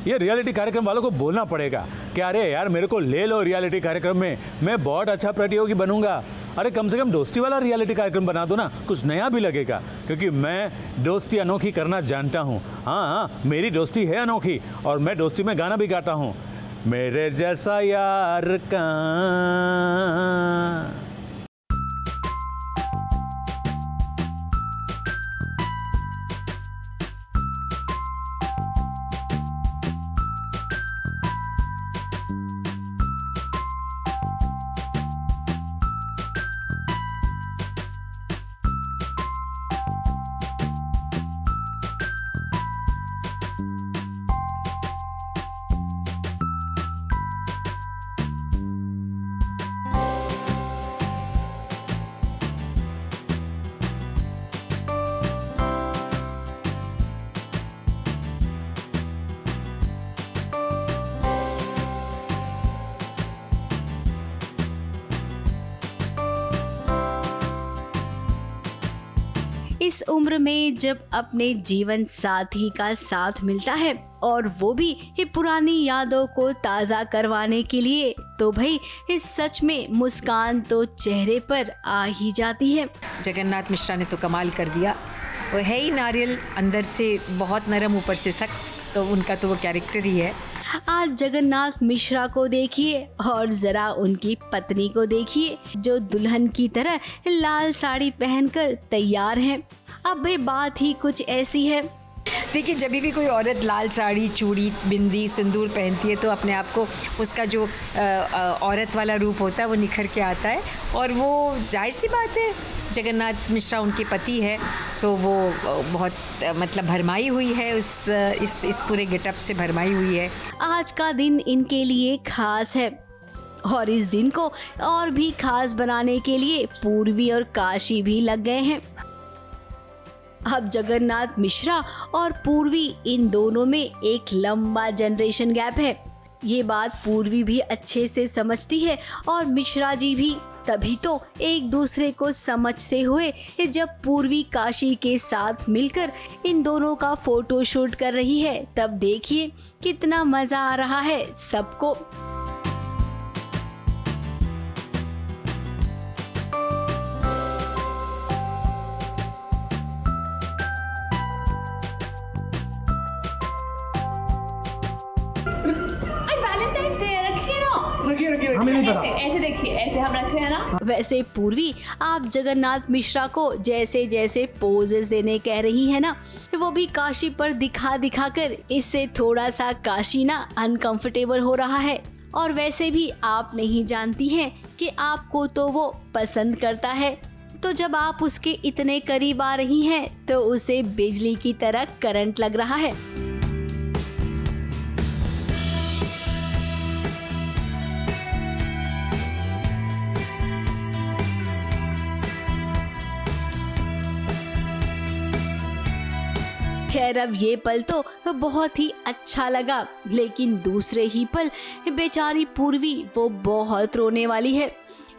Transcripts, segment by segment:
ये रियलिटी कार्यक्रम वालों को बोलना पड़ेगा कि अरे यार मेरे को ले लो रियलिटी कार्यक्रम में, मैं बहुत अच्छा प्रतियोगी बनूंगा। अरे कम से कम दोस्ती वाला रियलिटी कार्यक्रम बना दो ना, कुछ नया भी लगेगा, क्योंकि मैं दोस्ती अनोखी करना जानता हूँ। हाँ, मेरी दोस्ती है अनोखी और मैं दोस्ती में गाना भी गाता हूँ, मेरे जैसा यार का। इस उम्र में जब अपने जीवन साथी का साथ मिलता है और वो भी ये पुरानी यादों को ताज़ा करवाने के लिए, तो भाई इस सच में मुस्कान तो चेहरे पर आ ही जाती है। जगन्नाथ मिश्रा ने तो कमाल कर दिया। वो है ही नारियल, अंदर से बहुत नरम ऊपर से सख्त, तो उनका तो वो कैरेक्टर ही है। आज जगन्नाथ मिश्रा को देखिए और जरा उनकी पत्नी को देखिए, जो दुल्हन की तरह लाल साड़ी पहनकर तैयार हैं। अब भाई बात ही कुछ ऐसी है। देखिए, जब भी कोई औरत लाल साड़ी, चूड़ी, बिंदी, सिंदूर पहनती है तो अपने आप को उसका जो औरत वाला रूप होता है वो निखर के आता है। और वो जाहिर सी बात है, जगन्नाथ मिश्रा उनके पति है तो वो बहुत मतलब भरमाई हुई है, इस पूरे गेटअप से भरमाई हुई है। आज का दिन इनके लिए खास है और इस दिन को और भी खास बनाने के लिए पूर्वी और काशी भी लग गए हैं। अब जगन्नाथ मिश्रा और पूर्वी, इन दोनों में एक लंबा जनरेशन गैप है। ये बात पूर्वी भी अच्छे से समझती है और मिश्रा जी भी। तभी तो एक दूसरे को समझते हुए जब पूर्वी काशी के साथ मिलकर इन दोनों का फोटो शूट कर रही है, तब देखिए कितना मजा आ रहा है सबको। ऐसे देखिए, ऐसे हम रखे हैं ना। वैसे पूर्वी, आप जगन्नाथ मिश्रा को जैसे जैसे पोजेस देने कह रही है ना, वो भी काशी पर दिखा दिखा कर इससे थोड़ा सा काशी ना अनकंफर्टेबल हो रहा है। और वैसे भी आप नहीं जानती हैं कि आपको तो वो पसंद करता है, तो जब आप उसके इतने करीब आ रही हैं तो उसे बिजली की तरह करंट लग रहा है। खैर, अब ये पल तो बहुत ही अच्छा लगा, लेकिन दूसरे ही पल बेचारी पूर्वी वो बहुत रोने वाली है,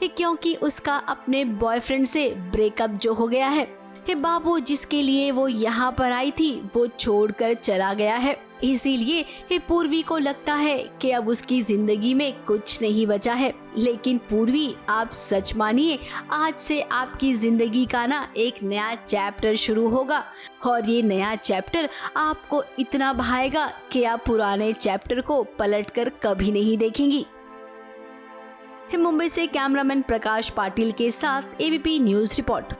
क्योंकि उसका अपने बॉयफ्रेंड से ब्रेकअप जो हो गया है। बाबू जिसके लिए वो यहाँ पर आई थी वो छोड़कर चला गया है। इसीलिए पूर्वी को लगता है कि अब उसकी जिंदगी में कुछ नहीं बचा है। लेकिन पूर्वी, आप सच मानिए, आज से आपकी जिंदगी का ना एक नया चैप्टर शुरू होगा और ये नया चैप्टर आपको इतना भाएगा कि आप पुराने चैप्टर को पलटकर कभी नहीं देखेंगी। मुंबई से कैमरामैन प्रकाश पाटिल के साथ ABP news report.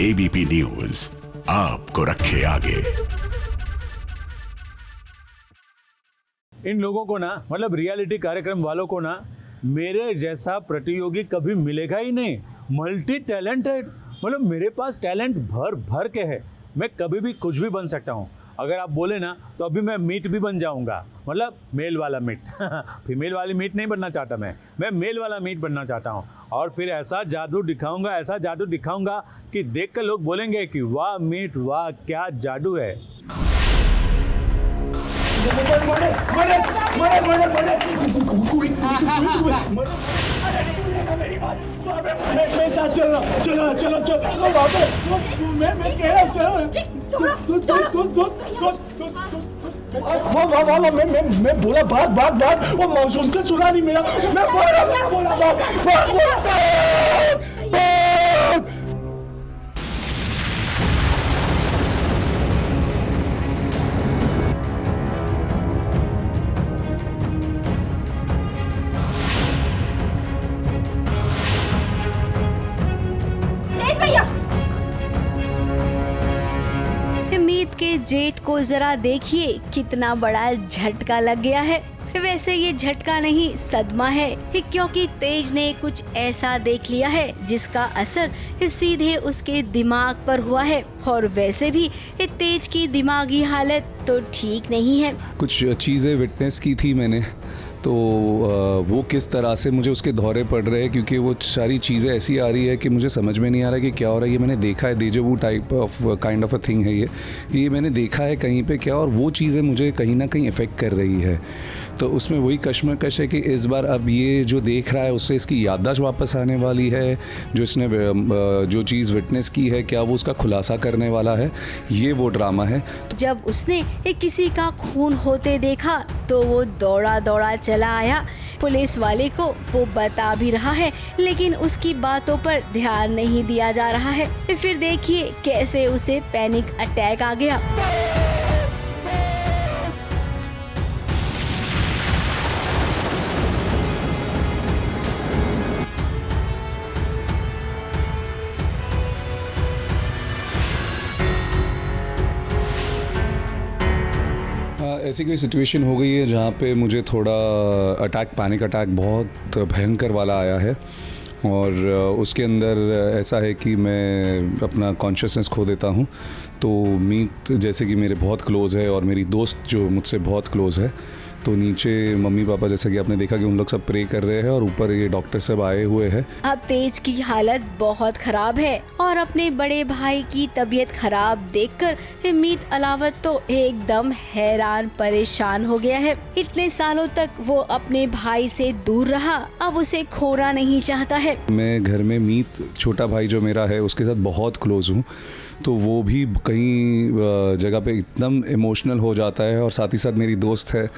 ABP news आपको रखे आगे। इन लोगों को ना, मतलब रियलिटी कार्यक्रम वालों को ना, मेरे जैसा प्रतियोगी कभी मिलेगा ही नहीं। मल्टी टैलेंटेड, मतलब मेरे पास टैलेंट भर भर के है। मैं कभी भी कुछ भी बन सकता हूँ। अगर आप बोले ना तो अभी मैं मीट भी बन जाऊंगा, मतलब मेल वाला मीट। फीमेल वाली मीट नहीं बनना चाहता मैं मेल वाला मीट बनना चाहता हूँ। और फिर ऐसा जादू दिखाऊंगा, ऐसा जादू दिखाऊंगा कि देखकर लोग बोलेंगे कि वाह मीट, वाह क्या जादू है। मैं साथ चल रहा हूँ, चलो चलो चलो वापस मैं कह रहा हूँ चलो मैं बोला बात वो मानसून का सुना नहीं मेरा मैं बोला बात मीत के जेठ को जरा देखिए कितना बड़ा झटका लग गया है। वैसे ये झटका नहीं सदमा है, क्योंकि तेज ने कुछ ऐसा देख लिया है जिसका असर सीधे उसके दिमाग पर हुआ है। और वैसे भी तेज की दिमागी हालत तो ठीक नहीं है। कुछ चीज़ें विटनेस की थी मैंने, तो वो किस तरह से मुझे उसके दौरे पड़ रहे हैं, क्योंकि वो सारी चीज़ें ऐसी आ रही है कि मुझे समझ में नहीं आ रहा कि क्या हो रहा है। ये मैंने देखा है, deja vu type of kind of a thing है ये, कि ये मैंने देखा है कहीं पे क्या, और वो चीज़ें मुझे कहीं ना कहीं इफ़ेक्ट कर रही है। तो उसमें वही कश्मकश है कि इस बार अब ये जो देख रहा है उससे इसकी याददाश्त वापस आने वाली है, जो इसने जो चीज़ विटनेस की है क्या वो उसका खुलासा करने वाला है, ये वो ड्रामा है। जब उसने किसी का खून होते देखा तो वो दौड़ा दौड़ा चला आया। पुलिस वाले को वो बता भी रहा है, लेकिन उसकी बातों पर ध्यान नहीं दिया जा रहा है। फिर देखिए कैसे उसे पैनिक अटैक आ गया। ऐसी कोई सिचुएशन हो गई है जहाँ पे मुझे थोड़ा पैनिक अटैक बहुत भयंकर वाला आया है, और उसके अंदर ऐसा है कि मैं अपना कॉन्शियसनेस खो देता हूँ। तो मीत जैसे कि मेरे बहुत क्लोज़ है और मेरी दोस्त जो मुझसे बहुत क्लोज़ है, तो नीचे मम्मी पापा जैसा कि आपने देखा कि उन लोग सब प्रे कर रहे हैं और ऊपर ये डॉक्टर सब आए हुए हैं। अब तेज की हालत बहुत खराब है और अपने बड़े भाई की तबीयत खराब देखकर मीत अलावत तो एकदम हैरान परेशान हो गया है। इतने सालों तक वो अपने भाई से दूर रहा, अब उसे खोना नहीं चाहता है। मैं घर में मीत छोटा भाई जो मेरा है उसके साथ बहुत क्लोज हूँ, तो वो भी कहीं जगह पे एकदम इमोशनल हो जाता है, और साथ ही साथ मेरी दोस्त है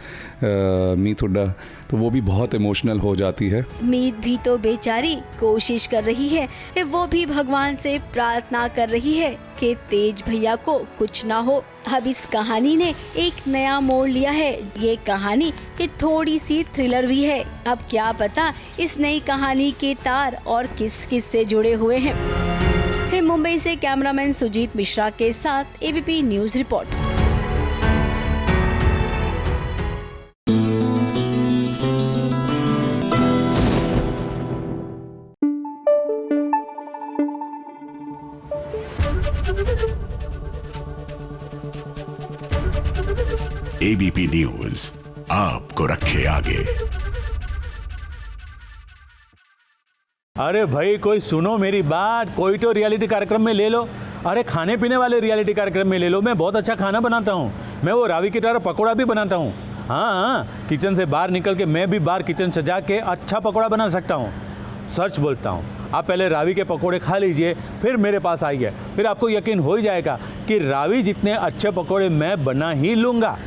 मीत हुड्डा, तो वो भी बहुत इमोशनल हो जाती है। मीत भी तो बेचारी कोशिश कर रही है, वो भी भगवान से प्रार्थना कर रही है कि तेज भैया को कुछ ना हो। अब इस कहानी ने एक नया मोड़ लिया है। ये कहानी थोड़ी सी थ्रिलर भी है। अब क्या पता इस नई कहानी के तार और किस किस से जुड़े हुए हैं। मुंबई से कैमरामैन सुजीत मिश्रा के साथ ABP news report. ABP news आपको रखे आगे। अरे भाई कोई सुनो मेरी बात, कोई तो रियलिटी कार्यक्रम में ले लो। अरे खाने पीने वाले रियलिटी कार्यक्रम में ले लो। मैं बहुत अच्छा खाना बनाता हूँ, मैं वो रावी की तरह पकौड़ा भी बनाता हूँ। हाँ, किचन से बाहर निकल के मैं भी बाहर किचन सजा के अच्छा पकौड़ा बना सकता हूँ। सच बोलता हूँ। आप पहले रावी के पकोड़े खा लीजिए, फिर मेरे पास आइए, फिर आपको यकीन हो ही जाएगा कि रावी जितने अच्छे पकोड़े मैं बना ही लूँगा।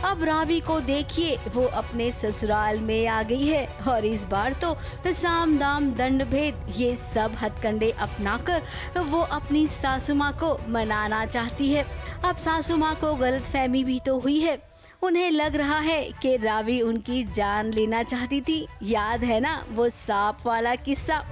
अब रावी को देखिए, वो अपने ससुराल में आ गई है और इस बार तो साम दाम दंड भेद ये सब हथकंडे अपनाकर वो अपनी सासू माँ को मनाना चाहती है। अब सासू माँ को गलतफहमी भी तो हुई है। उन्हें लग रहा है कि रावी उनकी जान लेना चाहती थी। याद है ना वो सांप वाला किस्सा।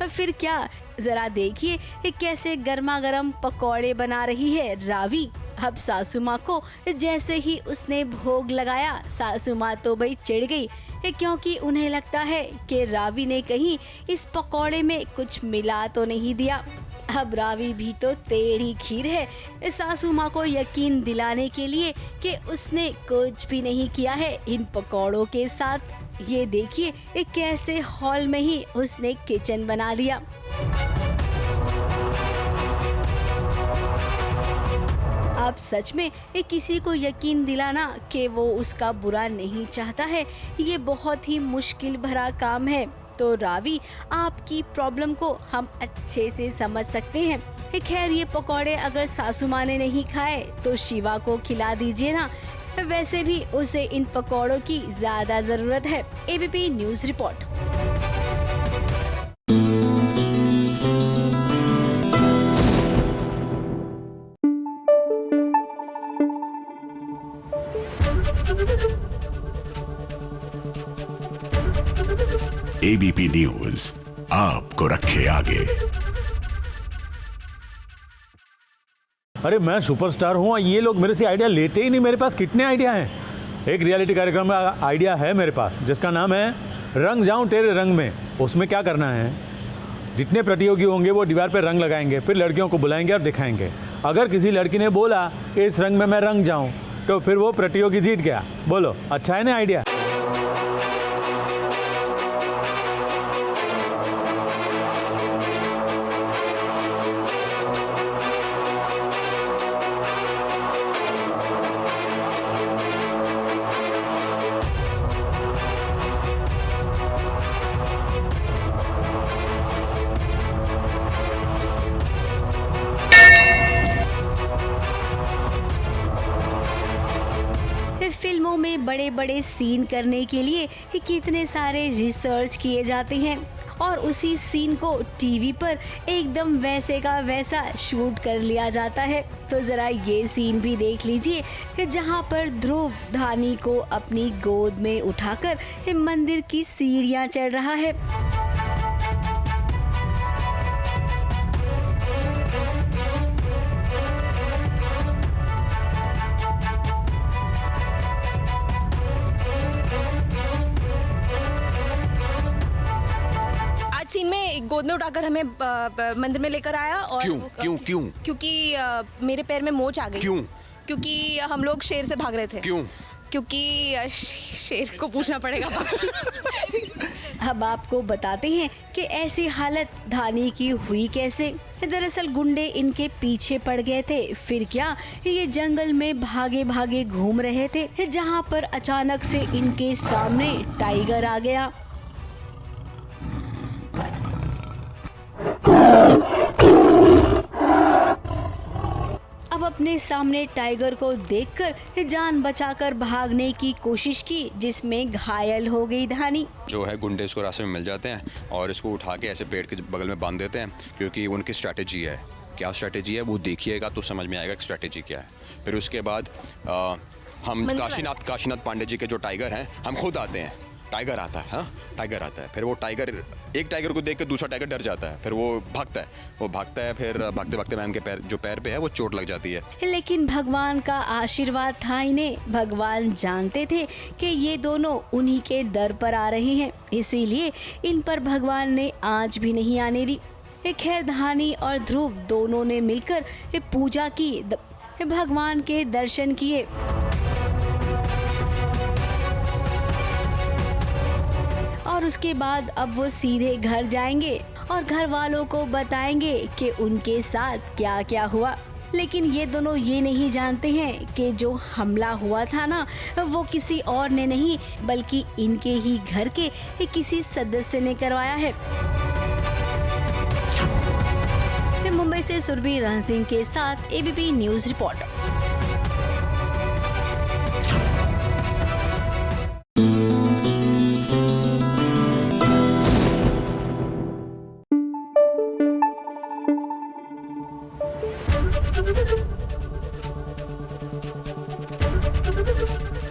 फिर क्या जरा देखिए कि कैसे गर्मा गर्म पकौड़े बना रही है रावी। अब सासू माँ को जैसे ही उसने भोग लगाया, सासू माँ तो भाई चिढ़ गई, क्योंकि उन्हें लगता है कि रावी ने कहीं इस पकौड़े में कुछ मिला तो नहीं दिया। अब रावी भी तो टेढ़ी खीर है सासू माँ को यकीन दिलाने के लिए कि उसने कुछ भी नहीं किया है इन पकौड़ों के साथ। ये देखिए कैसे हॉल में ही उसने किचन बना लिया। अब सच में किसी को यकीन दिलाना कि वो उसका बुरा नहीं चाहता है, ये बहुत ही मुश्किल भरा काम है। तो रावी, आपकी प्रॉब्लम को हम अच्छे से समझ सकते हैं। खैर, ये पकौड़े अगर सासू माँ ने नहीं खाए तो शिवा को खिला दीजिए ना, वैसे भी उसे इन पकौड़ों की ज्यादा जरूरत है। ABP news report. ABP news आपको रखे आगे। अरे मैं सुपरस्टार हूँ, ये लोग मेरे से आइडिया लेते ही नहीं। मेरे पास कितने आइडिया हैं। एक रियलिटी कार्यक्रम में आइडिया है मेरे पास जिसका नाम है रंग जाऊं तेरे रंग में। उसमें क्या करना है, जितने प्रतियोगी होंगे वो दीवार पे रंग लगाएंगे, फिर लड़कियों को बुलाएंगे और दिखाएंगे। अगर किसी लड़की ने बोला इस रंग में मैं रंग जाऊं, तो फिर वो प्रतियोगी जीत गया। बोलो, अच्छा है ना आइडिया? फिल्मों में बड़े बड़े सीन करने के लिए कितने सारे रिसर्च किए जाते हैं और उसी सीन को टीवी पर एकदम वैसे का वैसा शूट कर लिया जाता है। तो जरा ये सीन भी देख लीजिए जहां पर ध्रुव धानी को अपनी गोद में उठाकर मंदिर की सीढ़ियां चढ़ रहा है। सीन में गोद में उठाकर हमें मंदिर में लेकर आया। और क्यों? क्योंकि मेरे पैर में मोच आ गई। क्यों? क्योंकि हम लोग शेर से भाग रहे थे। क्यों? क्योंकि शेर को पूछना पड़ेगा। अब आपको बताते हैं कि ऐसी हालत धानी की हुई कैसे। दरअसल गुंडे इनके पीछे पड़ गए थे। फिर क्या, ये जंगल में भागे भागे घूम रहे थे जहां पर अचानक से इनके सामने टाइगर आ गया। अब अपने सामने टाइगर को देखकर जान बचाकर भागने की कोशिश की, जिसमें घायल हो गई धानी। जो है गुंडे इसको रास्ते में मिल जाते हैं और इसको उठा के ऐसे पेड़ के बगल में बांध देते हैं, क्योंकि उनकी स्ट्रैटेजी है। क्या स्ट्रैटेजी है वो देखिएगा तो समझ में आएगा कि स्ट्रैटेजी क्या है। फिर उसके बाद हम काशीनाथ पांडे जी के जो टाइगर हैं, हम खुद आते हैं। टाइगर आता है, हाँ टाइगर आता है। फिर वो एक टाइगर को देख के दूसरा टाइगर डर जाता है। फिर वो भागता है। फिर भागते भागते मैम के पैर पे है वो चोट लग जाती है। लेकिन भगवान का आशीर्वाद था इन्हें। भगवान जानते थे कि ये दोनों उन्हीं के दर पर आ रहे हैं, इसीलिए इन पर भगवान ने आंच भी नहीं आने दी। खैर, धानी और ध्रुव दोनों ने मिलकर पूजा की, भगवान के दर्शन किए। और उसके बाद अब वो सीधे घर जाएंगे और घर वालों को बताएंगे कि उनके साथ क्या क्या हुआ। लेकिन ये दोनों ये नहीं जानते हैं कि जो हमला हुआ था ना, वो किसी और ने नहीं बल्कि इनके ही घर के किसी सदस्य ने करवाया है। मुंबई से सुरभि रण सिंह के साथ ABP news report.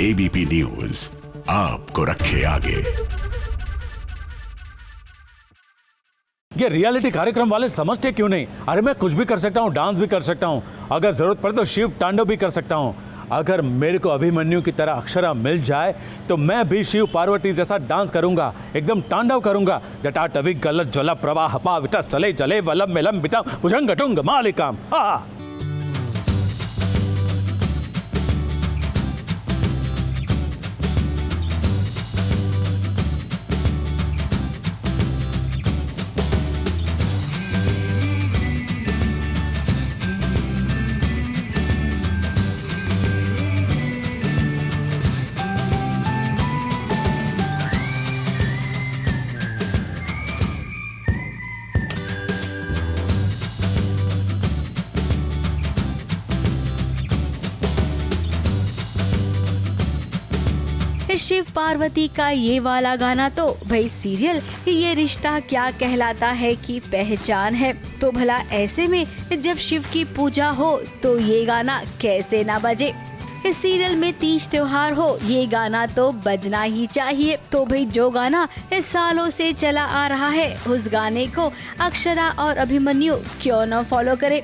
ABP news आपको रखे आगे। ये रियलिटी कार्यक्रम वाले समझते क्यों नहीं? अरे मैं कुछ भी कर सकता हूँ, डांस भी कर सकता हूँ, अगर जरूरत पड़े तो शिव तांडव भी कर सकता हूँ। अगर मेरे को अभिमन्यु की तरह अक्षरा मिल जाए तो मैं भी शिव पार्वती जैसा डांस करूंगा, एकदम तांडव करूंगा। जटाटवी गलत ज्वल प्रवाह पावित स्थले जले वलम मिलम बितम भुजंग टुंग मालिकाम। हाँ। शिव पार्वती का ये वाला गाना तो भाई सीरियल ये रिश्ता क्या कहलाता है की पहचान है। तो भला ऐसे में जब शिव की पूजा हो तो ये गाना कैसे ना बजे। इस सीरियल में तीज त्योहार हो ये गाना तो बजना ही चाहिए। तो भाई जो गाना इस सालों से चला आ रहा है उस गाने को अक्षरा और अभिमन्यु क्यों न फॉलो करे।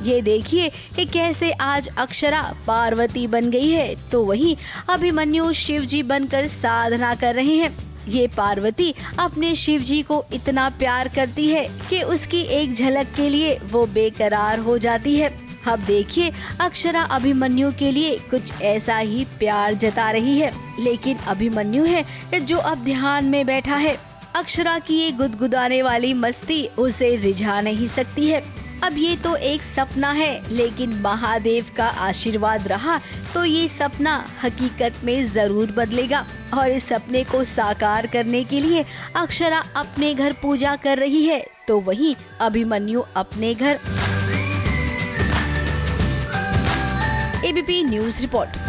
ये देखिए कि कैसे आज अक्षरा पार्वती बन गई है तो वहीं अभिमन्यु शिवजी बनकर साधना कर रहे हैं। ये पार्वती अपने शिवजी को इतना प्यार करती है कि उसकी एक झलक के लिए वो बेकरार हो जाती है। अब देखिए अक्षरा अभिमन्यु के लिए कुछ ऐसा ही प्यार जता रही है, लेकिन अभिमन्यु है जो अब ध्यान में बैठा है। अक्षरा की ये गुदगुदाने वाली मस्ती उसे रिझा नहीं सकती है। अब ये तो एक सपना है, लेकिन महादेव का आशीर्वाद रहा तो ये सपना हकीकत में जरूर बदलेगा। और इस सपने को साकार करने के लिए अक्षरा अपने घर पूजा कर रही है तो वहीं अभिमन्यु अपने घर। ABP news report.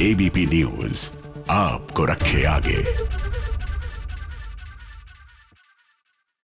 ABP news आपको रखे आगे।